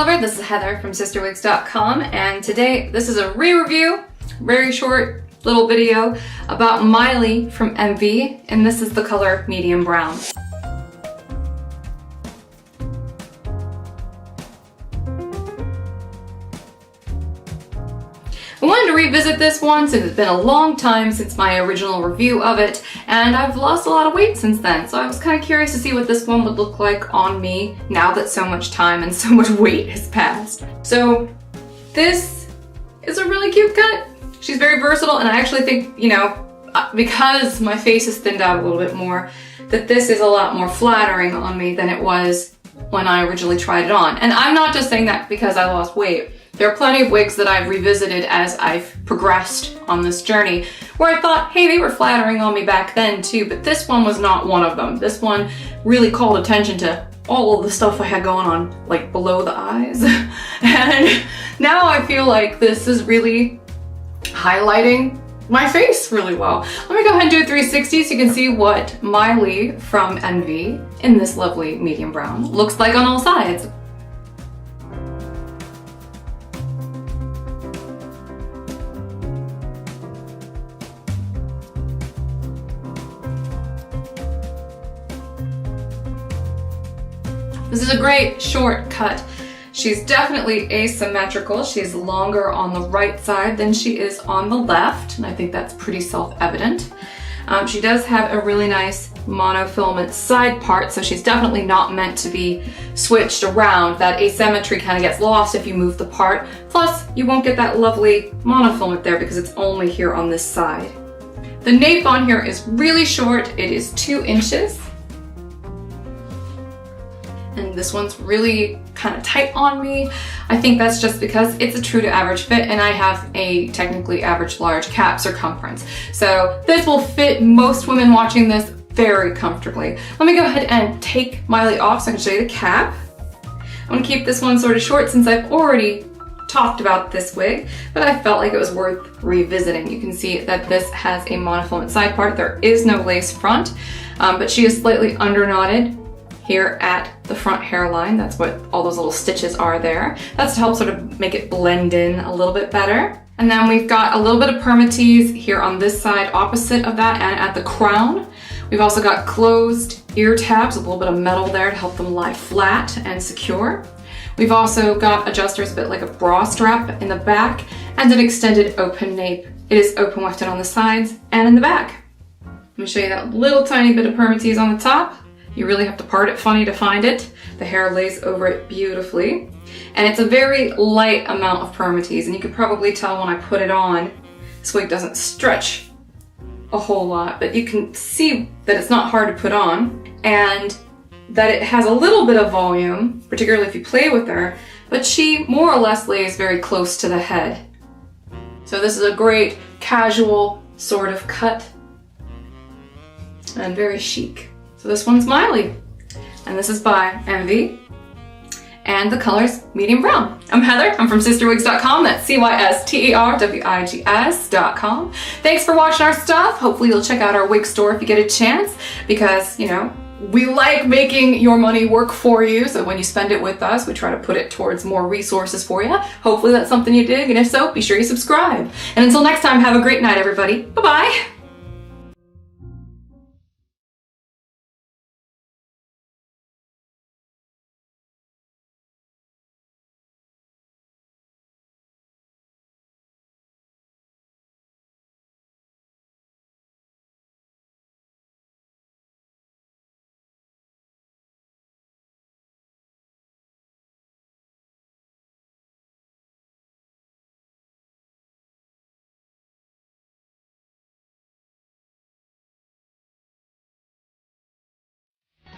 lover, this is Heather from CysterWigs.com, and today this is a re-review, very short little video about Miley from MV, and this is the color medium brown. I wanted to revisit this one since it's been a long time since my original review of it, and I've lost a lot of weight since then, so I was kind of curious to see what this one would look like on me now that so much time and so much weight has passed. So this is a really cute cut. She's very versatile, and I actually think, you know, because my face is thinned out a little bit more, that this is a lot more flattering on me than it was when I originally tried it on. And I'm not just saying that because I lost weight. There are plenty of wigs that I've revisited as I've progressed on this journey where I thought, hey, they were flattering on me back then too, but this one was not one of them. This one really called attention to all of the stuff I had going on, like below the eyes. And now I feel like this is really highlighting my face really well. Let me go ahead and do a 360 so you can see what Miley from MV in this lovely medium brown looks like on all sides. This is a great short cut. She's definitely asymmetrical. She's longer on the right side than she is on the left, and I think that's pretty self-evident. She does have a really nice monofilament side part, so she's definitely not meant to be switched around. That asymmetry kind of gets lost if you move the part. Plus, you won't get that lovely monofilament there because it's only here on this side. The nape on here is really short. It is 2 inches. And this one's really kind of tight on me. I think that's just because it's a true to average fit and I have a technically average large cap circumference. So this will fit most women watching this very comfortably. Let me go ahead and take Miley off so I can show you the cap. I'm gonna keep this one sort of short since I've already talked about this wig, but I felt like it was worth revisiting. You can see that this has a monofilament side part. There is no lace front, but she is slightly under knotted here at the front hairline. That's what all those little stitches are there. That's to help sort of make it blend in a little bit better. And then we've got a little bit of permatease here on this side opposite of that and at the crown. We've also got closed ear tabs, a little bit of metal there to help them lie flat and secure. We've also got adjusters a bit like a bra strap in the back and an extended open nape. It is open wefted on the sides and in the back. Let me show you that little tiny bit of permatease on the top. You really have to part it funny to find it. The hair lays over it beautifully. And it's a very light amount of permatease, and you could probably tell when I put it on, this wig doesn't stretch a whole lot, but you can see that it's not hard to put on and that it has a little bit of volume, particularly if you play with her, but she more or less lays very close to the head. So this is a great casual sort of cut and very chic. So this one's Miley, and this is by MV, and the color's medium brown. I'm Heather, I'm from CysterWigs.com, that's CysterWigs.com. Thanks for watching our stuff. Hopefully you'll check out our wig store if you get a chance, because, you know, we like making your money work for you, so when you spend it with us, we try to put it towards more resources for you. Hopefully that's something you dig, and if so, be sure you subscribe. And until next time, have a great night, everybody. Bye-bye.